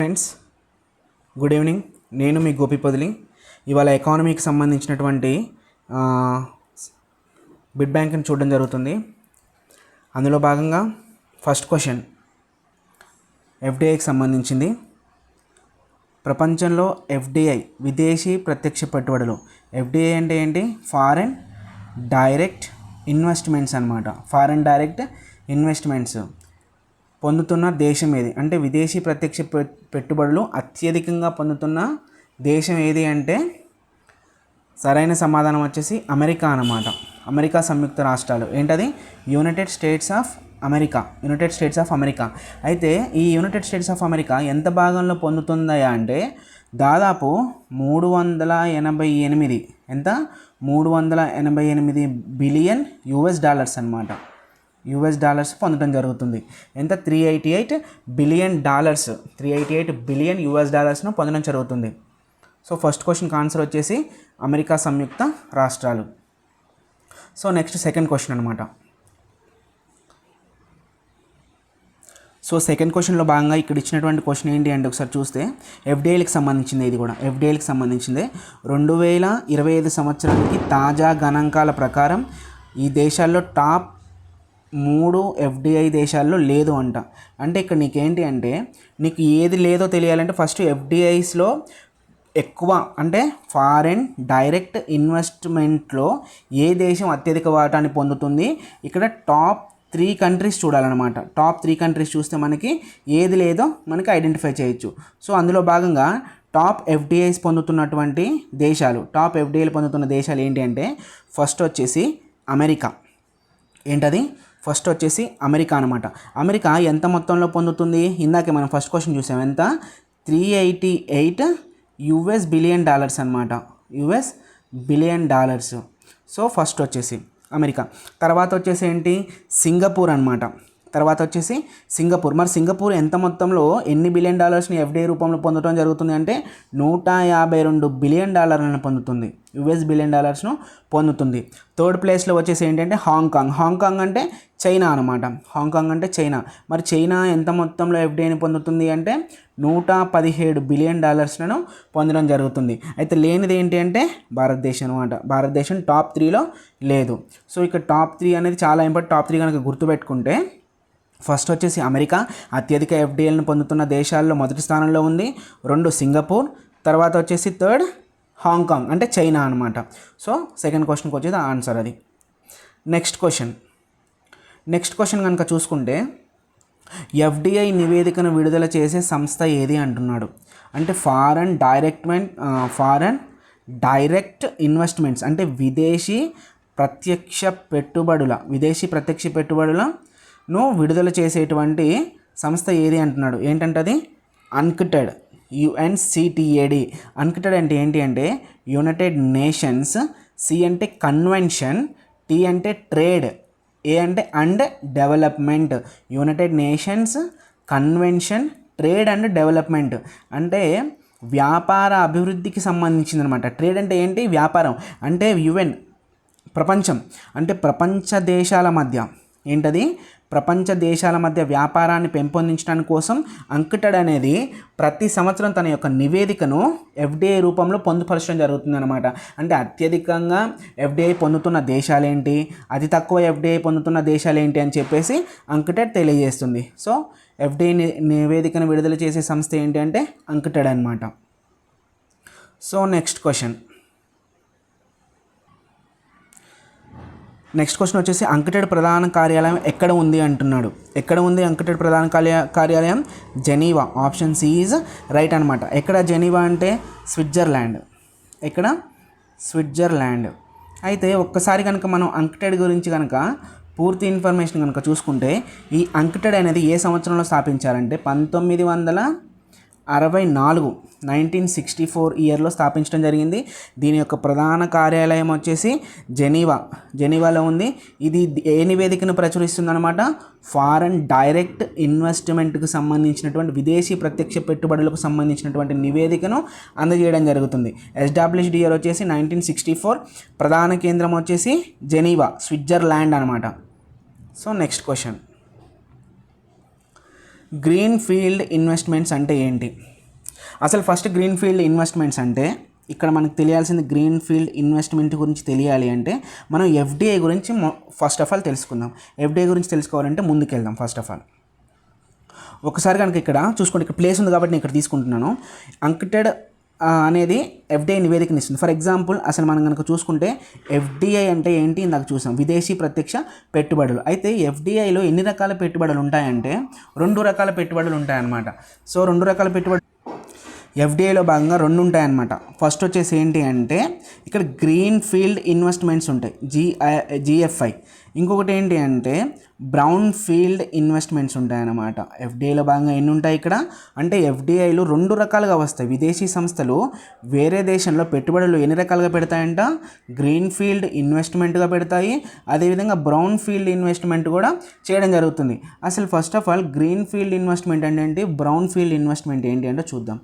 Friends, good evening. నేను మీ గోపి పొదిలి. ఇవాళ ఎకానమీకి సంబంధించినటువంటి బిడ్ బ్యాంక్ని చూడడం జరుగుతుంది. అందులో భాగంగా ఫస్ట్ క్వశ్చన్ ఎఫ్డిఐకి సంబంధించింది. ప్రపంచంలో ఎఫ్డిఐ విదేశీ ప్రత్యక్ష పెట్టుబడులు. ఎఫ్డిఐ అంటే ఏంటి? ఫారెన్ డైరెక్ట్ ఇన్వెస్ట్మెంట్స్ అన్నమాట. ఫారెన్ డైరెక్ట్ ఇన్వెస్ట్మెంట్స్ పొందుతున్న దేశం ఏది అంటే విదేశీ ప్రత్యక్ష పెట్టుబడులు అత్యధికంగా పొందుతున్న దేశం ఏది అంటే సరైన సమాధానం వచ్చేసి అమెరికా అన్నమాట. అమెరికా సంయుక్త రాష్ట్రాలు. ఏంటది? United States of America. United States of America. అయితే ఈ యునైటెడ్ స్టేట్స్ ఆఫ్ అమెరికా ఎంత భాగంలో పొందుతుందయా అంటే దాదాపు 388 ఎంత 388 బిలియన్ యుఎస్ డాలర్స్ అన్నమాట. యుఎస్ డాలర్స్ పొందడం జరుగుతుంది. ఎంత? 388 బిలియన్ డాలర్స్. 388 బిలియన్ యుఎస్ డాలర్స్ను పొందడం జరుగుతుంది. సో ఫస్ట్ క్వశ్చన్కి ఆన్సర్ వచ్చేసి అమెరికా సంయుక్త రాష్ట్రాలు. సో నెక్స్ట్ సెకండ్ క్వశ్చన్ అనమాట. సో సెకండ్ క్వశ్చన్లో భాగంగా ఇక్కడ ఇచ్చినటువంటి క్వశ్చన్ ఏంటి అంటే ఒకసారి చూస్తే ఎఫ్డిఐలకు సంబంధించింది. ఇది కూడా ఎఫ్డిఐలకు సంబంధించిందే. 2025 సంవత్సరానికి తాజా గణాంకాల ప్రకారం ఈ దేశాల్లో టాప్ 3 ఎఫ్డిఐ దేశాల్లో లేదు అంట. అంటే ఇక్కడ నీకేంటి అంటే నీకు ఏది లేదో తెలియాలంటే ఫస్ట్ ఎఫ్డిఐస్లో ఎక్కువ అంటే ఫారెన్ డైరెక్ట్ ఇన్వెస్ట్మెంట్లో ఏ దేశం అత్యధిక వాటాన్ని పొందుతుంది, ఇక్కడ టాప్ 3 కంట్రీస్ చూడాలన్నమాట. టాప్ 3 కంట్రీస్ చూస్తే మనకి ఏది లేదో మనకి ఐడెంటిఫై చేయొచ్చు. సో అందులో భాగంగా టాప్ ఎఫ్డిఐస్ పొందుతున్నటువంటి దేశాలు, టాప్ ఎఫ్డిఐలు పొందుతున్న దేశాలు ఏంటి అంటే ఫస్ట్ వచ్చేసి అమెరికా. ఏంటది? ఫస్ట్ వచ్చేసి అమెరికా అనమాట. అమెరికా ఎంత మొత్తంలో పొందుతుంది? ఇందాకే మనం ఫస్ట్ క్వశ్చన్ చూసాం. ఎంత? 388 యుఎస్ బిలియన్ డాలర్స్ అనమాట. US billion dollars. So first వచ్చేసి అమెరికా. తర్వాత వచ్చేసి ఏంటి? సింగపూర్ అనమాట. తర్వాత వచ్చేసి సింగపూర్. మరి సింగపూర్ ఎంత మొత్తంలో ఎన్ని బిలియన్ డాలర్స్ని ఎఫ్డిఐ రూపంలో పొందడం జరుగుతుంది అంటే 152 బిలియన్ డాలర్లను పొందుతుంది. యుఎస్ బిలియన్ డాలర్స్ను పొందుతుంది. థర్డ్ ప్లేస్లో వచ్చేసి ఏంటంటే హాంకాంగ్. హాంకాంగ్ అంటే చైనా అనమాట. హాంకాంగ్ అంటే చైనా. మరి చైనా ఎంత మొత్తంలో ఎఫ్డిఐని పొందుతుంది అంటే 117 బిలియన్ డాలర్స్లను పొందడం జరుగుతుంది. అయితే లేనిది ఏంటి అంటే భారతదేశం అనమాట. భారతదేశం టాప్ 3లో లేదు. సో ఇక్కడ టాప్ 3 అనేది చాలా ఇంపార్టెంట్. టాప్ 3 కనుక గుర్తుపెట్టుకుంటే ఫస్ట్ వచ్చేసి అమెరికా అత్యధిక ఎఫ్డిఐలను పొందుతున్న దేశాల్లో మొదటి స్థానంలో ఉంది. 2 సింగపూర్. తర్వాత వచ్చేసి థర్డ్ హాంకాంగ్ అంటే చైనా అనమాట. సో సెకండ్ క్వశ్చన్కి వచ్చేది ఆన్సర్ అది. నెక్స్ట్ క్వశ్చన్ కనుక చూసుకుంటే ఎఫ్డిఐ నివేదికను విడుదల చేసే సంస్థ ఏది అంటున్నాడు. అంటే ఫారెన్ డైరెక్ట్ ఇన్వెస్ట్మెంట్స్ అంటే విదేశీ ప్రత్యక్ష పెట్టుబడులను విడుదల చేసేటువంటి సంస్థ ఏది అంటున్నాడు. ఏంటంటే అది అన్కిటెడ్. UNCTAD. అన్కిటెడ్ అంటే ఏంటి అంటే యునైటెడ్ నేషన్స్, సి అంటే కన్వెన్షన్, టీ అంటే ట్రేడ్, ఏ అంటే and development. United nations convention trade and development అంటే వ్యాపార అభివృద్ధికి సంబంధించింది అనమాట. ట్రేడ్ అంటే ఏంటి? వ్యాపారం. అంటే UN ప్రపంచం అంటే ప్రపంచ దేశాల మధ్య ఏంటది? ప్రపంచ దేశాల మధ్య వ్యాపారాన్ని పెంపొందించడానికి కోసం అంకిటెడ్ అనేది ప్రతి సంవత్సరం తన యొక్క నివేదికను ఎఫ్డిఐ రూపంలో పొందుపరచడం జరుగుతుందన్నమాట. అంటే అత్యధికంగా ఎఫ్డిఐ పొందుతున్న దేశాలేంటి, అతి తక్కువ ఎఫ్డిఐ పొందుతున్న దేశాలేంటి అని చెప్పేసి అంకిటెడ్ తెలియజేస్తుంది. సో ఎఫ్డిఐ నివేదికను విడుదల చేసే సంస్థ ఏంటి అంటే అంకిటెడ్ అనమాట. సో నెక్స్ట్ క్వశ్చన్ వచ్చేసి అంకిటెడ్ ప్రధాన కార్యాలయం ఎక్కడ ఉంది అంటున్నాడు. ఎక్కడ ఉంది అంకిటెడ్ ప్రధాన కార్యాలయం? Geneva. Option C is right అనమాట. ఎక్కడ జెనీవా అంటే స్విట్జర్లాండ్. ఎక్కడ? స్విట్జర్లాండ్. అయితే ఒక్కసారి కనుక మనం అంకిటెడ్ గురించి కనుక పూర్తి ఇన్ఫర్మేషన్ కనుక చూసుకుంటే ఈ అంకిటెడ్ అనేది ఏ సంవత్సరంలో స్థాపించారంటే 1964 ఇయర్లో స్థాపించడం జరిగింది. దీని యొక్క ప్రధాన కార్యాలయం వచ్చేసి జెనీవాలో ఉంది. ఇది ఏ నివేదికను ప్రచురిస్తుందన్నమాట? ఫారెన్ డైరెక్ట్ ఇన్వెస్ట్మెంట్కి సంబంధించినటువంటి విదేశీ ప్రత్యక్ష పెట్టుబడులకు సంబంధించినటువంటి నివేదికను అందజేయడం జరుగుతుంది. ఎస్టాబ్లిష్డ్ ఇయర్ వచ్చేసి 1964. ప్రధాన కేంద్రం వచ్చేసి జెనీవా, స్విట్జర్లాండ్ అనమాట. So next question green field investments అంటే ఏంటి? అసలు ఫస్ట్ గ్రీన్ ఫీల్డ్ ఇన్వెస్ట్మెంట్స్ అంటే ఇక్కడ మనకు తెలియాల్సింది గ్రీన్ ఫీల్డ్ ఇన్వెస్ట్మెంట్ గురించి తెలియాలి అంటే మనం ఎఫ్డిఐ గురించి ఫస్ట్ ఆఫ్ ఆల్ తెలుసుకుందాం. ఎఫ్డిఐ గురించి తెలుసుకోవాలంటే ముందుకెళ్దాం. ఫస్ట్ ఆఫ్ ఆల్ ఒకసారి కనుక ఇక్కడ చూసుకోండి, ఇక్కడ ప్లేస్ ఉంది కాబట్టి నేను ఇక్కడ తీసుకుంటున్నాను. అంకెటెడ్ అనేది ఎఫ్డిఐ నివేదికని ఇస్తుంది. ఫర్ ఎగ్జాంపుల్ అసలు మనం కనుక చూసుకుంటే ఎఫ్డిఐ అంటే ఏంటి ఇందాక చూసాం, విదేశీ ప్రత్యక్ష పెట్టుబడులు. అయితే ఎఫ్డిఐలో ఎన్ని రకాల పెట్టుబడులు ఉంటాయంటే 2 రకాల పెట్టుబడులు ఉంటాయన్నమాట. సో 2 రకాల పెట్టుబడులు ఎఫ్డిఐలో భాగంగా 2 ఉంటాయన్నమాట. ఫస్ట్ వచ్చేసి ఏంటి అంటే ఇక్కడ గ్రీన్ ఫీల్డ్ ఇన్వెస్ట్మెంట్స్ ఉంటాయి, జిఎఫ్ఐ. ఇంకొకటి ఏంటి అంటే బ్రౌన్ ఫీల్డ్ ఇన్వెస్ట్మెంట్స్ ఉంటాయన్నమాట. ఎఫ్డిఐలో భాగంగా ఎన్ని ఉంటాయి ఇక్కడ అంటే ఎఫ్డిఐలో 2 రకాలుగా వస్తాయి. విదేశీ సంస్థలు వేరే దేశంలో పెట్టుబడులు ఎన్ని రకాలుగా పెడతాయంట, గ్రీన్ ఫీల్డ్ ఇన్వెస్ట్మెంట్గా పెడతాయి, అదేవిధంగా బ్రౌన్ ఫీల్డ్ ఇన్వెస్ట్మెంట్ కూడా చేయడం జరుగుతుంది. అసలు first of all green field investment అంటే ఏంటి, బ్రౌన్ ఫీల్డ్ ఇన్వెస్ట్మెంట్ ఏంటి అంటే చూద్దాం.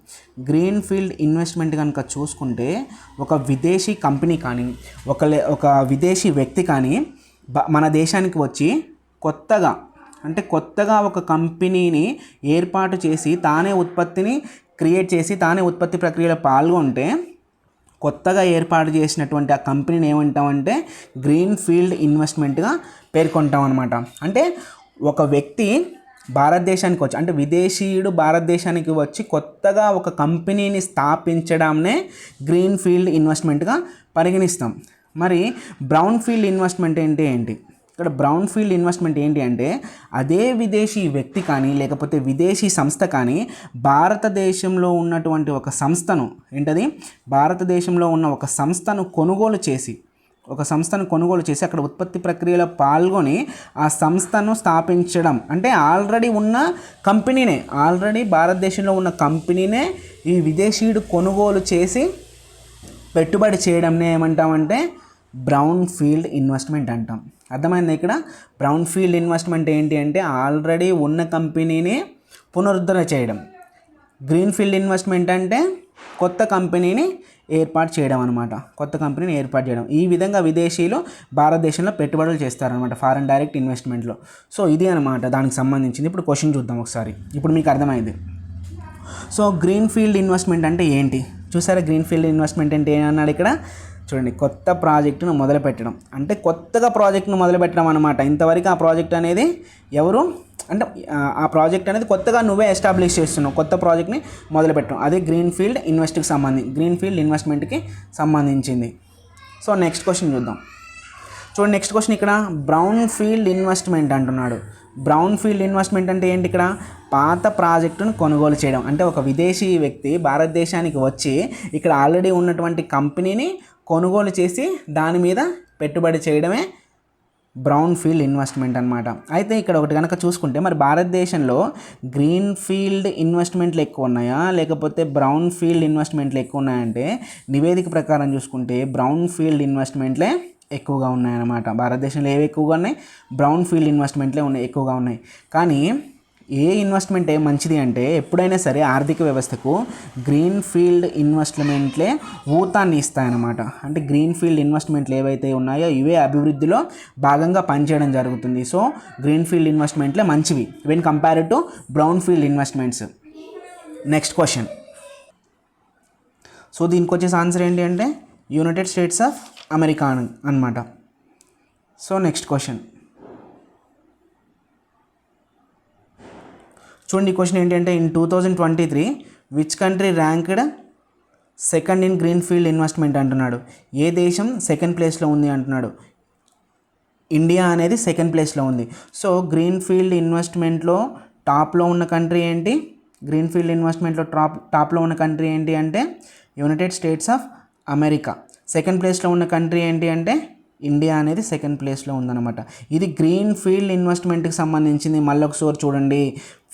గ్రీన్ ఫీల్డ్ ఇన్వెస్ట్మెంట్ కనుక చూసుకుంటే ఒక విదేశీ కంపెనీ కానీ ఒక విదేశీ వ్యక్తి కానీ మన దేశానికి వచ్చి కొత్తగా ఒక కంపెనీని ఏర్పాటు చేసి తానే ఉత్పత్తిని క్రియేట్ చేసి తానే ఉత్పత్తి ప్రక్రియలో పాల్గొంటే కొత్తగా ఏర్పాటు చేసినటువంటి ఆ కంపెనీని ఏమంటామంటే గ్రీన్ ఫీల్డ్ ఇన్వెస్ట్మెంట్గా పేర్కొంటాం అనమాట. అంటే ఒక వ్యక్తి భారతదేశానికి వచ్చి అంటే విదేశీయుడు భారతదేశానికి వచ్చి కొత్తగా ఒక కంపెనీని స్థాపించడాన్నే గ్రీన్ ఫీల్డ్ ఇన్వెస్ట్మెంట్గా పరిగణిస్తాం. మరి బ్రౌన్ ఫీల్డ్ ఇన్వెస్ట్మెంట్ ఏంటి? ఇక్కడ బ్రౌన్ ఫీల్డ్ ఇన్వెస్ట్మెంట్ ఏంటి అంటే అదే విదేశీ వ్యక్తి కానీ లేకపోతే విదేశీ సంస్థ కానీ భారతదేశంలో ఉన్నటువంటి ఒక సంస్థను భారతదేశంలో ఉన్న ఒక సంస్థను కొనుగోలు చేసి అక్కడ ఉత్పత్తి ప్రక్రియలో పాల్గొని ఆ సంస్థను స్థాపించడం. అంటే ఆల్రెడీ భారతదేశంలో ఉన్న కంపెనీనే ఈ విదేశీయుడు కొనుగోలు చేసి పెట్టుబడి చేయడంనే ఏమంటామంటే బ్రౌన్ ఫీల్డ్ ఇన్వెస్ట్మెంట్ అంటాం. అర్థమైంది? ఇక్కడ బ్రౌన్ ఫీల్డ్ ఇన్వెస్ట్మెంట్ ఏంటి అంటే ఆల్రెడీ ఉన్న కంపెనీని పునరుద్ధరణ చేయడం. గ్రీన్ ఫీల్డ్ ఇన్వెస్ట్మెంట్ అంటే కొత్త కంపెనీని ఏర్పాటు చేయడం. ఈ విధంగా విదేశీయులు భారతదేశంలో పెట్టుబడులు చేస్తారనమాట, ఫారెన్ డైరెక్ట్ ఇన్వెస్ట్మెంట్లో. సో ఇది అనమాట దానికి సంబంధించింది. ఇప్పుడు క్వశ్చన్ చూద్దాం ఒకసారి. ఇప్పుడు మీకు అర్థమైంది. సో గ్రీన్ ఫీల్డ్ ఇన్వెస్ట్మెంట్ అంటే ఏంటి చూసారా? గ్రీన్ ఫీల్డ్ ఇన్వెస్ట్మెంట్ అంటే ఏమన్నాడు ఇక్కడ చూడండి, కొత్త ప్రాజెక్టును మొదలుపెట్టడం. అంటే కొత్తగా ప్రాజెక్టును మొదలుపెట్టడం అనమాట. ఇంతవరకు ఆ ప్రాజెక్ట్ అనేది ఆ ప్రాజెక్ట్ అనేది కొత్తగా నువ్వే ఎస్టాబ్లిష్ చేస్తున్నావు, కొత్త ప్రాజెక్ట్ని మొదలుపెట్టడం. అదే గ్రీన్ ఫీల్డ్ ఇన్వెస్ట్మెంట్కి సంబంధించింది. సో నెక్స్ట్ క్వశ్చన్ చూద్దాం. చూడండి నెక్స్ట్ క్వశ్చన్ ఇక్కడ బ్రౌన్ ఫీల్డ్ ఇన్వెస్ట్మెంట్ అంటున్నాడు. బ్రౌన్ ఫీల్డ్ ఇన్వెస్ట్మెంట్ అంటే ఏంటి? ఇక్కడ పాత ప్రాజెక్టును కొనుగోలు చేయడం. అంటే ఒక విదేశీ వ్యక్తి భారతదేశానికి వచ్చి ఇక్కడ ఆల్రెడీ ఉన్నటువంటి కంపెనీని కొనుగోలు చేసి దాని మీద పెట్టుబడి చేయడమే బ్రౌన్ ఫీల్డ్ ఇన్వెస్ట్మెంట్ అనమాట. అయితే ఇక్కడ ఒకటి కనుక చూసుకుంటే మరి భారతదేశంలో గ్రీన్ ఫీల్డ్ ఇన్వెస్ట్మెంట్లు ఎక్కువ ఉన్నాయా లేకపోతే బ్రౌన్ ఫీల్డ్ ఇన్వెస్ట్మెంట్లు ఎక్కువ ఉన్నాయంటే నివేదిక ప్రకారం చూసుకుంటే బ్రౌన్ ఫీల్డ్ ఇన్వెస్ట్మెంట్లే ఎక్కువగా ఉన్నాయన్నమాట. భారతదేశంలో ఏవి ఎక్కువగా ఉన్నాయి? బ్రౌన్ ఫీల్డ్ ఇన్వెస్ట్మెంట్లే ఎక్కువగా ఉన్నాయి. కానీ ఏ ఇన్వెస్ట్మెంట్ మంచిది అంటే ఎప్పుడైనా సరే ఆర్థిక వ్యవస్థకు గ్రీన్ ఫీల్డ్ ఇన్వెస్ట్మెంట్లే ఊతాన్ని ఇస్తాయన్నమాట. అంటే గ్రీన్ ఫీల్డ్ ఇన్వెస్ట్మెంట్లు ఏవైతే ఉన్నాయో ఇవే అభివృద్ధిలో భాగంగా పనిచేయడం జరుగుతుంది. సో గ్రీన్ ఫీల్డ్ ఇన్వెస్ట్మెంట్లే మంచివి when compared to brown field investments. Next question. So దీనికి వచ్చేసి ఆన్సర్ ఏంటి అంటే యునైటెడ్ స్టేట్స్ ఆఫ్ అమెరికా అనమాట. సో నెక్స్ట్ క్వశ్చన్ చూడండి. క్వశ్చన్ ఏంటంటే in 2023 which country ranked second in green field investment అంటున్నాడు. ఏ దేశం సెకండ్ ప్లేస్లో ఉంది అంటున్నాడు. ఇండియా అనేది సెకండ్ ప్లేస్లో ఉంది. సో గ్రీన్ ఫీల్డ్ ఇన్వెస్ట్మెంట్లో టాప్లో ఉన్న కంట్రీ ఏంటి? గ్రీన్ ఫీల్డ్ ఇన్వెస్ట్మెంట్లో టాప్లో ఉన్న కంట్రీ ఏంటి అంటే United States of America. Second ప్లేస్లో ఉన్న కంట్రీ ఏంటి అంటే ఇండియా అనేది సెకండ్ ప్లేస్లో ఉందన్నమాట. ఇది గ్రీన్ ఫీల్డ్ ఇన్వెస్ట్మెంట్కి సంబంధించింది. మళ్ళీ ఒకసారి చూడండి,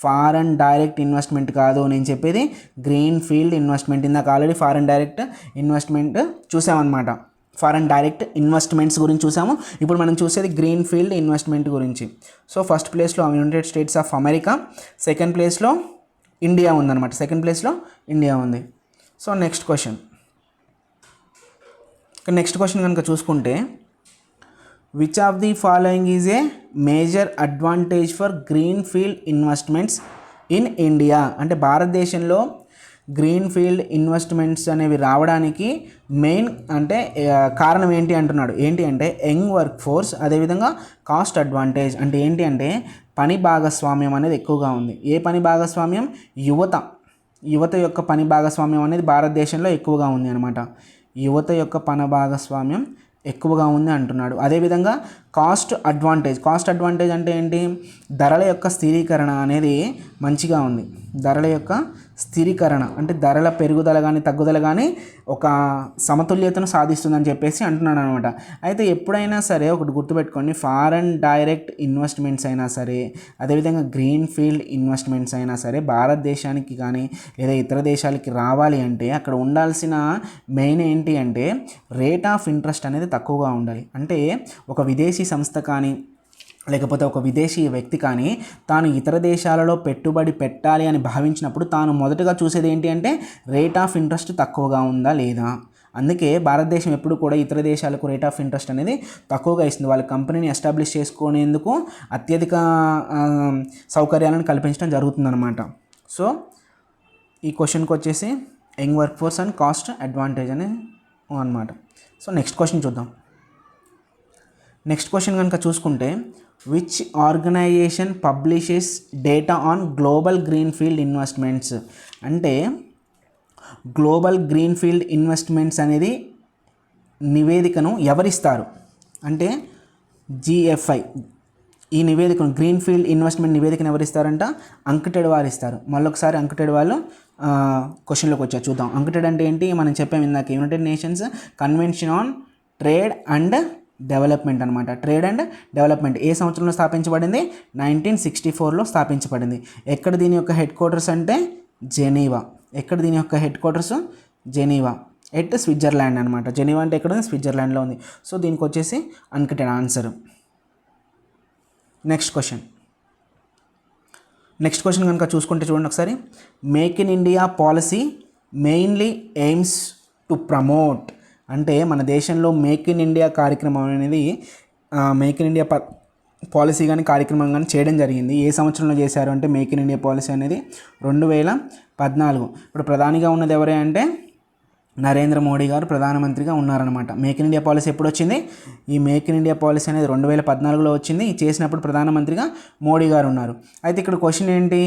ఫారెన్ డైరెక్ట్ ఇన్వెస్ట్మెంట్ కాదు నేను చెప్పేది, గ్రీన్ ఫీల్డ్ ఇన్వెస్ట్మెంట్. ఇందాక ఆల్రెడీ ఫారెన్ డైరెక్ట్ ఇన్వెస్ట్మెంట్ చూసామన్నమాట, ఫారెన్ డైరెక్ట్ ఇన్వెస్ట్మెంట్స్ గురించి చూసాము. ఇప్పుడు మనం చూసేది గ్రీన్ ఫీల్డ్ ఇన్వెస్ట్మెంట్ గురించి. సో ఫస్ట్ ప్లేస్లో United States of America, second ప్లేస్లో ఇండియా ఉందన్నమాట. సెకండ్ ప్లేస్లో ఇండియా ఉంది. సో నెక్స్ట్ క్వశ్చన్ కనుక చూసుకుంటే which of the following is a major advantage for green field investments in India అంటే భారతదేశంలో గ్రీన్ ఫీల్డ్ ఇన్వెస్ట్మెంట్స్ అనేవి రావడానికి మెయిన్ అంటే కారణం ఏంటి అంటున్నాడు. ఏంటి అంటే యంగ్ వర్క్ ఫోర్స్, అదేవిధంగా కాస్ట్ అడ్వాంటేజ్. అంటే ఏంటి అంటే పని భాగస్వామ్యం అనేది ఎక్కువగా ఉంది. ఏ పని భాగస్వామ్యం? యువత యొక్క పని భాగస్వామ్యం అనేది భారతదేశంలో ఎక్కువగా ఉంది అనమాట. యువత యొక్క పని భాగస్వామ్యం ఎక్కువగా ఉంది అంటున్నాడు. అదేవిధంగా కాస్ట్ అడ్వాంటేజ్ అంటే ఏంటి? ధరల యొక్క స్థిరీకరణ అనేది మంచిగా ఉంది. ధరల యొక్క స్థిరీకరణ అంటే ధరల పెరుగుదల కానీ తగ్గుదల కానీ ఒక సమతుల్యతను సాధిస్తుందని చెప్పేసి అంటున్నాడు అనమాట. అయితే ఎప్పుడైనా సరే ఒకటి గుర్తుపెట్టుకోండి, ఫారెన్ డైరెక్ట్ ఇన్వెస్ట్మెంట్స్ అయినా సరే, అదేవిధంగా గ్రీన్ ఫీల్డ్ ఇన్వెస్ట్మెంట్స్ అయినా సరే భారతదేశానికి కానీ లేదా ఇతర దేశాలకి రావాలి అంటే అక్కడ ఉండాల్సిన మెయిన్ ఏంటి అంటే రేట్ ఆఫ్ ఇంట్రెస్ట్ అనేది తక్కువగా ఉండాలి. అంటే ఒక విదేశీ సంస్థ కానీ లేకపోతే ఒక విదేశీ వ్యక్తి కానీ తాను ఇతర దేశాలలో పెట్టుబడి పెట్టాలి అని భావించినప్పుడు తాను మొదటగా చూసేది ఏంటి అంటే రేట్ ఆఫ్ ఇంట్రెస్ట్ తక్కువగా ఉందా లేదా. అందుకే భారతదేశం ఎప్పుడు కూడా ఇతర దేశాలకు రేట్ ఆఫ్ ఇంట్రెస్ట్ అనేది తక్కువగా ఇస్తుంది. వాళ్ళ కంపెనీని ఎస్టాబ్లిష్ చేసుకునేందుకు అత్యధిక సౌకర్యాలను కల్పించడం జరుగుతుందన్నమాట. సో ఈ క్వశ్చన్కి వచ్చేసి young work force and cost advantage అని అనమాట. సో నెక్స్ట్ క్వశ్చన్ చూద్దాం. నెక్స్ట్ క్వశ్చన్ కనుక చూసుకుంటే, which organisation publishes data on global green field investments. అంటే గ్లోబల్ గ్రీన్ ఫీల్డ్ ఇన్వెస్ట్మెంట్స్ అనేది నివేదికను ఎవరిస్తారు అంటే GFI. ఈ నివేదికను గ్రీన్ ఫీల్డ్ ఇన్వెస్ట్మెంట్ నివేదికను ఎవరిస్తారంట? అంకిటెడ్ వారు ఇస్తారు. మళ్ళొకసారి అంకిటెడ్ వాళ్ళు క్వశ్చన్లోకి వచ్చారు, చూద్దాం. అంకిటెడ్ అంటే ఏంటి? మనం చెప్పాము ఇందాక, United nations convention on trade and development అనమాట. ట్రేడ్ అండ్ డెవలప్మెంట్ ఏ సంవత్సరంలో స్థాపించబడింది? 1964లో స్థాపించబడింది. ఎక్కడ దీని యొక్క హెడ్ క్వార్టర్స్ అంటే జెనీవా. ఎక్కడ దీని యొక్క head quarters? Geneva at Switzerland అనమాట. జెనీవా అంటే ఎక్కడ ఉంది? స్విట్జర్లాండ్లో ఉంది. సో దీనికి వచ్చేసి అన్కటెడ్ ఆన్సర్. నెక్స్ట్ క్వశ్చన్ కనుక చూసుకుంటే చూడండి ఒకసారి. Make in India policy mainly aims to promote. అంటే మన దేశంలో మేక్ ఇన్ ఇండియా కార్యక్రమం అనేది మేక్ ఇన్ ఇండియా పాలసీ కానీ కార్యక్రమం కానీ చేయడం జరిగింది. ఏ సంవత్సరంలో చేశారు అంటే మేక్ ఇన్ ఇండియా పాలసీ అనేది 2014. ఇప్పుడు ప్రధానిగా ఉన్నది ఎవరే అంటే నరేంద్ర మోడీ గారు ప్రధానమంత్రిగా ఉన్నారనమాట. మేక్ ఇన్ ఇండియా పాలసీ ఎప్పుడు వచ్చింది? ఈ మేక్ ఇన్ ఇండియా పాలసీ అనేది 2014లో వచ్చింది. చేసినప్పుడు ప్రధానమంత్రిగా మోడీ గారు ఉన్నారు. అయితే ఇక్కడ క్వశ్చన్ ఏంటి?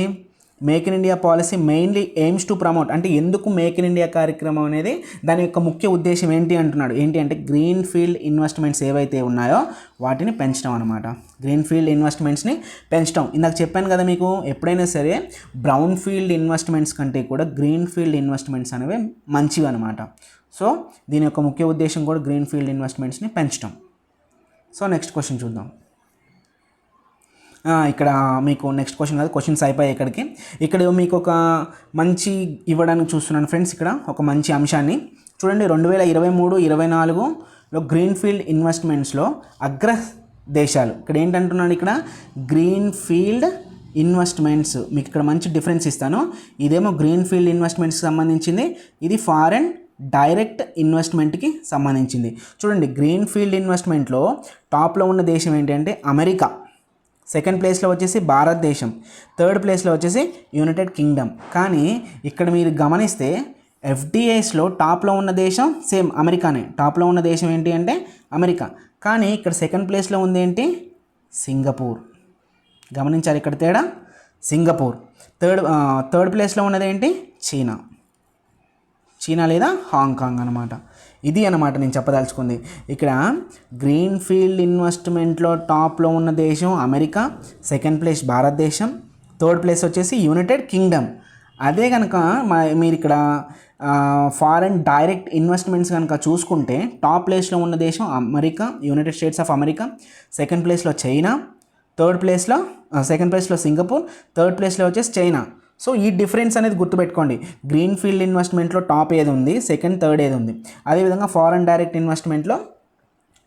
Make in India policy mainly aims to promote. అంటే ఎందుకు మేక్ ఇన్ ఇండియా కార్యక్రమం అనేది దాని యొక్క ముఖ్య ఉద్దేశం ఏంటి అంటున్నాడు. ఏంటి అంటే గ్రీన్ ఫీల్డ్ ఇన్వెస్ట్మెంట్స్ ఏవైతే ఉన్నాయో వాటిని పెంచడం అనమాట. గ్రీన్ ఫీల్డ్ ఇన్వెస్ట్మెంట్స్ని పెంచడం. ఇందాక చెప్పాను కదా మీకు, ఎప్పుడైనా సరే బ్రౌన్ ఫీల్డ్ ఇన్వెస్ట్మెంట్స్ కంటే కూడా గ్రీన్ ఫీల్డ్ ఇన్వెస్ట్మెంట్స్ అనేవి మంచివి అనమాట. సో దీని యొక్క ముఖ్య ఉద్దేశం కూడా గ్రీన్ ఫీల్డ్ ఇన్వెస్ట్మెంట్స్ని పెంచడం. సో నెక్స్ట్ క్వశ్చన్ చూద్దాం. ఇక్కడ మీకు నెక్స్ట్ క్వశ్చన్ కాదు, క్వశ్చన్స్ అయిపోయాయి ఇక్కడికి. ఇక్కడ మీకు ఒక మంచి ఇవ్వడానికి చూస్తున్నాను ఫ్రెండ్స్. ఇక్కడ ఒక మంచి అంశాన్ని చూడండి. 2023-24లో గ్రీన్ ఫీల్డ్ ఇన్వెస్ట్మెంట్స్లో అగ్ర దేశాలు. ఇక్కడ ఏంటంటున్నాడు? ఇక్కడ గ్రీన్ ఫీల్డ్ ఇన్వెస్ట్మెంట్స్. మీకు ఇక్కడ మంచి డిఫరెన్స్ ఇస్తాను. ఇదేమో గ్రీన్ ఫీల్డ్ ఇన్వెస్ట్మెంట్స్కి సంబంధించింది, ఇది ఫారెన్ డైరెక్ట్ ఇన్వెస్ట్మెంట్కి సంబంధించింది. చూడండి, గ్రీన్ ఫీల్డ్ ఇన్వెస్ట్మెంట్లో టాప్లో ఉన్న దేశం ఏంటంటే అమెరికా, సెకండ్ ప్లేస్లో వచ్చేసి భారతదేశం, థర్డ్ ప్లేస్లో వచ్చేసి యునైటెడ్ కింగ్డమ్. కానీ ఇక్కడ మీరు గమనిస్తే FDIస్లో టాప్లో ఉన్న దేశం సేమ్ అమెరికానే. టాప్లో ఉన్న దేశం ఏంటి అంటే అమెరికా. కానీ ఇక్కడ సెకండ్ ప్లేస్లో ఉంది ఏంటి? సింగపూర్. గమనించాలి ఇక్కడ తేడా, సింగపూర్. థర్డ్ ప్లేస్లో ఉన్నది ఏంటి? చీనా లేదా హాంకాంగ్ అనమాట. ఇది అనమాట నేను చెప్పదలుచుకుంది. ఇక్కడ గ్రీన్ ఫీల్డ్ ఇన్వెస్ట్మెంట్లో టాప్లో ఉన్న దేశం అమెరికా, సెకండ్ ప్లేస్ భారతదేశం, థర్డ్ ప్లేస్ వచ్చేసి యునైటెడ్ కింగ్డమ్. అదే కనుక మీరు ఇక్కడ ఫారెన్ డైరెక్ట్ ఇన్వెస్ట్మెంట్స్ కనుక చూసుకుంటే టాప్ ప్లేస్లో ఉన్న దేశం America, United States of America, second ప్లేస్లో చైనా, సెకండ్ ప్లేస్లో సింగపూర్, థర్డ్ ప్లేస్లో వచ్చేసి చైనా. సో ఈ డిఫరెన్స్ అనేది గుర్తుపెట్టుకోండి. గ్రీన్ ఫీల్డ్ ఇన్వెస్ట్మెంట్లో టాప్ ఏది ఉంది, సెకండ్, థర్డ్ ఏది ఉంది. అదేవిధంగా ఫారెన్ డైరెక్ట్ ఇన్వెస్ట్మెంట్లో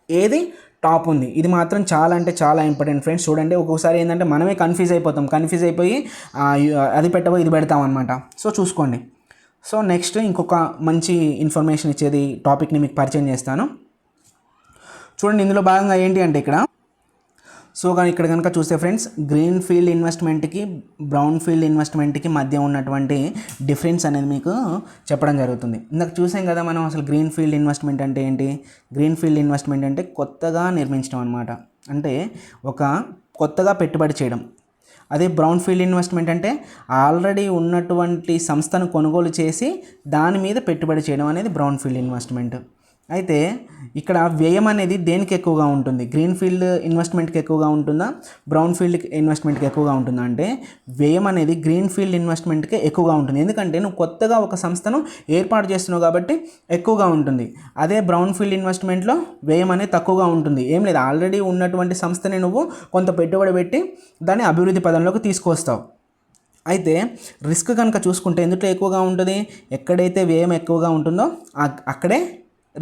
ఏది టాప్ ఉంది. ఇది మాత్రం చాలా అంటే చాలా ఇంపార్టెంట్ ఫ్రెండ్స్. చూడండి, ఒక్కొక్కసారి ఏంటంటే మనమే కన్ఫ్యూజ్ అయిపోయి అది పెట్టబోయి ఇది పెడతాం అనమాట. సో చూసుకోండి. సో నెక్స్ట్ ఇంకొక మంచి ఇన్ఫర్మేషన్ ఇచ్చేది టాపిక్ని మీకు పరిచయం చేస్తాను. చూడండి, ఇందులో భాగంగా ఏంటి అంటే ఇక్కడ సో కానీ ఇక్కడ కనుక చూస్తే ఫ్రెండ్స్, గ్రీన్ ఫీల్డ్ ఇన్వెస్ట్మెంట్కి బ్రౌన్ ఫీల్డ్ ఇన్వెస్ట్మెంట్కి మధ్య ఉన్నటువంటి డిఫరెన్స్ అనేది మీకు చెప్పడం జరుగుతుంది. ఇందాక చూసాం కదా మనం అసలు గ్రీన్ ఫీల్డ్ ఇన్వెస్ట్మెంట్ అంటే ఏంటి. గ్రీన్ ఫీల్డ్ ఇన్వెస్ట్మెంట్ అంటే కొత్తగా నిర్మించడం అనమాట, అంటే ఒక కొత్తగా పెట్టుబడి చేయడం. అదే బ్రౌన్ ఫీల్డ్ ఇన్వెస్ట్మెంట్ అంటే ఆల్రెడీ ఉన్నటువంటి సంస్థను కొనుగోలు చేసి దాని మీద పెట్టుబడి చేయడం అనేది బ్రౌన్ ఫీల్డ్ ఇన్వెస్ట్మెంట్. అయితే ఇక్కడ వ్యయం అనేది దేనికి ఎక్కువగా ఉంటుంది, గ్రీన్ ఫీల్డ్ ఇన్వెస్ట్మెంట్కి ఎక్కువగా ఉంటుందా, బ్రౌన్ ఫీల్డ్ ఇన్వెస్ట్మెంట్కి ఎక్కువగా ఉంటుందా అంటే వ్యయం అనేది గ్రీన్ ఫీల్డ్ ఇన్వెస్ట్మెంట్కి ఎక్కువగా ఉంటుంది. ఎందుకంటే నువ్వు కొత్తగా ఒక సంస్థను ఏర్పాటు చేస్తున్నావు కాబట్టి ఎక్కువగా ఉంటుంది. అదే బ్రౌన్ ఫీల్డ్ ఇన్వెస్ట్మెంట్లో వ్యయం అనేది తక్కువగా ఉంటుంది. ఏం లేదు, ఆల్రెడీ ఉన్నటువంటి సంస్థని నువ్వు కొంత పెట్టుబడి పెట్టి దాన్ని అభివృద్ధి పదంలోకి తీసుకొస్తావు. అయితే రిస్క్ కనుక చూసుకుంటే ఎందులో ఎక్కువగా ఉంటుంది, ఎక్కడైతే వ్యయం ఎక్కువగా ఉంటుందో అక్కడే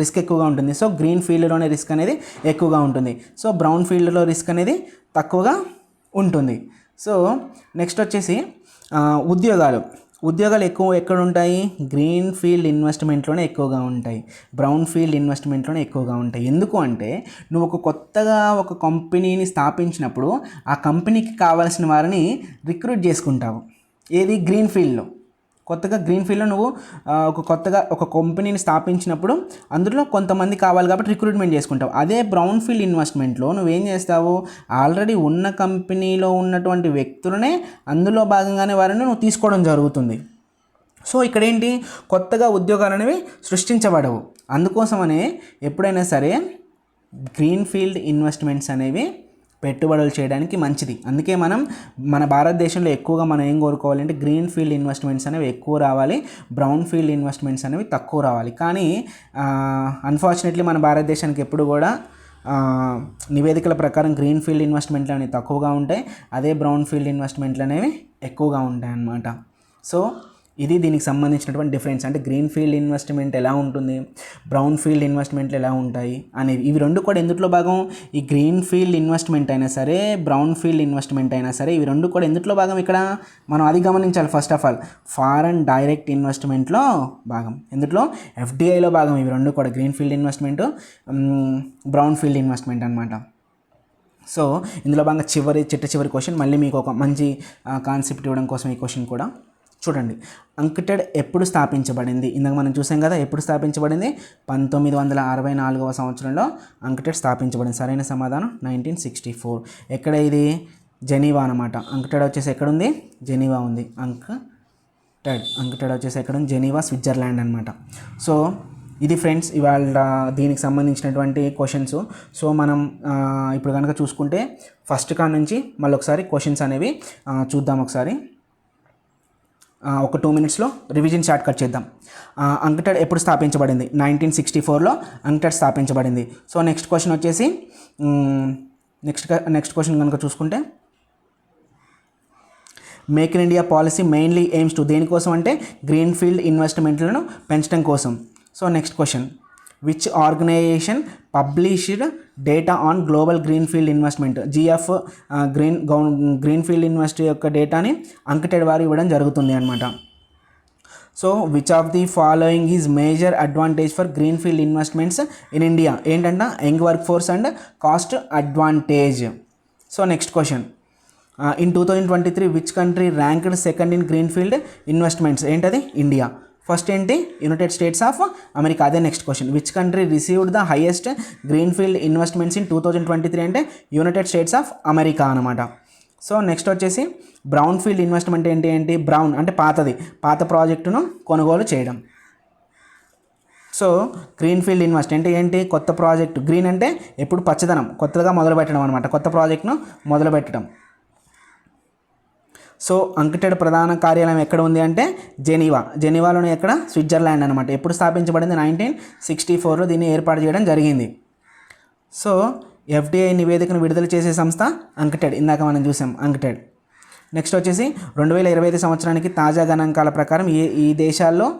రిస్క్ ఎక్కువగా ఉంటుంది. సో గ్రీన్ ఫీల్డ్లోనే రిస్క్ అనేది ఎక్కువగా ఉంటుంది. సో బ్రౌన్ ఫీల్డ్లో రిస్క్ అనేది తక్కువగా ఉంటుంది. సో నెక్స్ట్ వచ్చేసి ఉద్యోగాలు ఎక్కడ ఉంటాయి, గ్రీన్ ఫీల్డ్ ఇన్వెస్ట్మెంట్లోనే ఎక్కువగా ఉంటాయి, బ్రౌన్ ఫీల్డ్ ఇన్వెస్ట్మెంట్లోనే ఎక్కువగా ఉంటాయి. ఎందుకు అంటే నువ్వు కొత్తగా ఒక కంపెనీని స్థాపించినప్పుడు ఆ కంపెనీకి కావాల్సిన వారిని రిక్రూట్ చేసుకుంటావు. ఏది, గ్రీన్ ఫీల్డ్లో. కొత్తగా గ్రీన్ ఫీల్డ్లో నువ్వు కొత్తగా ఒక కంపెనీని స్థాపించినప్పుడు అందులో కొంతమంది కావాలి కాబట్టి రిక్రూట్మెంట్ చేసుకుంటావు. అదే బ్రౌన్ ఫీల్డ్ ఇన్వెస్ట్మెంట్లో నువ్వేం చేస్తావు, ఆల్రెడీ ఉన్న కంపెనీలో ఉన్నటువంటి వ్యక్తులనే అందులో భాగంగానే వారిని నువ్వు తీసుకోవడం జరుగుతుంది. సో ఇక్కడ ఏంటి, కొత్తగా ఉద్యోగాలు అనేవి సృష్టించబడవు. అందుకోసమనే ఎప్పుడైనా సరే గ్రీన్ ఫీల్డ్ ఇన్వెస్ట్మెంట్స్ అనేవి పెట్టుబడులు చేయడానికి మంచిది. అందుకే మన భారతదేశంలో ఎక్కువగా మనం ఏం కోరుకోవాలంటే గ్రీన్ ఫీల్డ్ ఇన్వెస్ట్మెంట్స్ అనేవి ఎక్కువ రావాలి, బ్రౌన్ ఫీల్డ్ ఇన్వెస్ట్మెంట్స్ అనేవి తక్కువ రావాలి. కానీ అన్ఫార్చునేట్లీ మన భారతదేశానికి ఎప్పుడు కూడా నివేదికల ప్రకారం గ్రీన్ ఫీల్డ్ ఇన్వెస్ట్మెంట్లు అనేవి తక్కువగా ఉంటాయి, అదే బ్రౌన్ ఫీల్డ్ ఇన్వెస్ట్మెంట్లు అనేవి ఎక్కువగా ఉంటాయి అన్నమాట. సో ఇది దీనికి సంబంధించినటువంటి డిఫరెన్స్. అంటే గ్రీన్ ఫీల్డ్ ఇన్వెస్ట్మెంట్ ఎలా ఉంటుంది, బ్రౌన్ ఫీల్డ్ ఇన్వెస్ట్మెంట్లు ఎలా ఉంటాయి అనేవి. ఇవి రెండు కూడా ఎందులో భాగం, ఈ గ్రీన్ ఫీల్డ్ ఇన్వెస్ట్మెంట్ అయినా సరే బ్రౌన్ ఫీల్డ్ ఇన్వెస్ట్మెంట్ అయినా సరే ఇవి రెండు కూడా ఎందులో భాగం, ఇక్కడ మనం అది గమనించాలి. First of all foreign direct ఇన్వెస్ట్మెంట్లో భాగం, ఎందులో ఎఫ్డిఐలో భాగం. ఇవి రెండు కూడా green field investment, brown field investment అనమాట. సో ఇందులో భాగంగా చివరి క్వశ్చన్, మళ్ళీ మీకు ఒక మంచి కాన్సెప్ట్ ఇవ్వడం కోసం ఈ క్వశ్చన్ కూడా చూడండి. అంక్టెడ్ ఎప్పుడు స్థాపించబడింది, ఇందాక మనం చూసాం కదా, ఎప్పుడు స్థాపించబడింది, 1964వ సంవత్సరంలో అంక్టెడ్ స్థాపించబడింది. సరైన సమాధానం 1964. ఎక్కడ ఇది, జెనీవా అనమాట. అంక్టెడ్ వచ్చేసి ఎక్కడుంది, జెనీవా ఉంది. అంక్టెడ్ వచ్చేసి ఎక్కడుంది, జెనీవా, స్విట్జర్లాండ్ అనమాట. సో ఇది ఫ్రెండ్స్ ఇవాళ దీనికి సంబంధించినటువంటి క్వశ్చన్స్. సో మనం ఇప్పుడు కనుక చూసుకుంటే ఫస్ట్ కాడ నుంచి మళ్ళీ ఒకసారి క్వశ్చన్స్ అనేవి చూద్దాం. ఒకసారి ఒక 2 minutesలో రివిజన్ షార్ట్ కట్ చేద్దాం. అంక్టెడ్ ఎప్పుడు స్థాపించబడింది, 1964లో అంక్టెడ్ స్థాపించబడింది. సో నెక్స్ట్ క్వశ్చన్ వచ్చేసి నెక్స్ట్ క్వశ్చన్ కనుక చూసుకుంటే, make in India policy mainly aims to, దేనికోసం అంటే గ్రీన్ ఫీల్డ్ ఇన్వెస్ట్మెంట్లను పెంచడం కోసం. So next question, which organization published data on global green field investment, G F green field invest యొక్క డేటాని అంక్టెడ్ వారు ఇవ్వడం జరుగుతుంది అనమాట. So which of the following is major advantage for green field investments in India, ఏంటంట young work force and cost advantage. So next question, in 2023 which country ranked second in green field investments, ఏంటది, India. First ఏంటి, United States of America. అదే next question, which country received the highest green field investments in 2023 అంటే United States of America అనమాట. So next వచ్చేసి brown field investment ఏంటి, brown అంటే పాత ప్రాజెక్టును కొనుగోలు చేయడం. సో గ్రీన్ ఫీల్డ్ ఇన్వెస్ట్మెంట్ ఏంటి, కొత్త ప్రాజెక్టు. గ్రీన్ అంటే ఎప్పుడు పచ్చదనం, కొత్తగా మొదలుపెట్టడం అనమాట, కొత్త ప్రాజెక్టును మొదలుపెట్టడం. సో అంక్టెడ్ ప్రధాన కార్యాలయం ఎక్కడ ఉంది అంటే జెనీవాలోనే, ఎక్కడ, స్విట్జర్లాండ్ అనమాట. ఎప్పుడు స్థాపించబడింది, 1964లో దీన్ని ఏర్పాటు చేయడం జరిగింది. సో ఎఫ్డిఐ నివేదికను విడుదల చేసే సంస్థ అంక్టెడ్, ఇందాక మనం చూసాం అంక్టెడ్. నెక్స్ట్ వచ్చేసి 2025 సంవత్సరానికి తాజా గణాంకాల ప్రకారం ఈ దేశాల్లో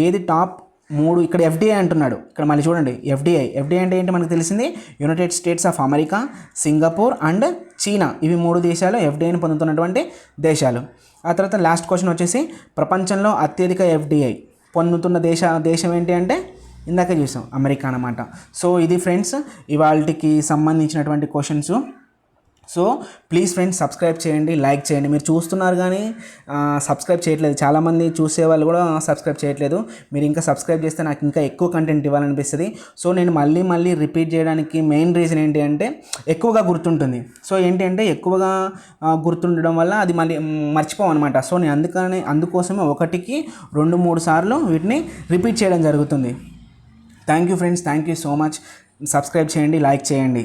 ఏది టాప్ 3, ఇక్కడ ఎఫ్డిఐ అంటున్నాడు, ఇక్కడ మళ్ళీ చూడండి ఎఫ్డిఐ అంటే ఏంటి మనకు తెలిసింది, United States of America, Singapore and చీనా. ఇవి 3 దేశాలు ఎఫ్డిఐని పొందుతున్నటువంటి దేశాలు. ఆ తర్వాత లాస్ట్ క్వశ్చన్ వచ్చేసి, ప్రపంచంలో అత్యధిక ఎఫ్డిఐ పొందుతున్న దేశం ఏంటి అంటే ఇందాక చూసాం అమెరికా అన్నమాట. సో ఇది ఫ్రెండ్స్ ఇవాళకి సంబంధించినటువంటి questions. So please friends subscribe చేయండి, లైక్ చేయండి. మీరు చూస్తున్నారు కానీ సబ్స్క్రైబ్ చేయట్లేదు. చాలామంది చూసే వాళ్ళు కూడా సబ్స్క్రైబ్ చేయట్లేదు. మీరు ఇంకా సబ్స్క్రైబ్ చేస్తే నాకు ఇంకా ఎక్కువ కంటెంట్ ఇవ్వాలనిపిస్తుంది. సో నేను మళ్ళీ రిపీట్ చేయడానికి మెయిన్ రీజన్ ఏంటి అంటే ఎక్కువగా గుర్తుంటుంది. సో ఏంటి అంటే ఎక్కువగా గుర్తుండడం వల్ల అది మళ్ళీ మర్చిపోం అనమాట. సో నేను అందుకోసమే 1కి 2-3 సార్లు వీటిని రిపీట్ చేయడం జరుగుతుంది. Thank you friends, thank you so much. Subscribe చేయండి, లైక్ చేయండి.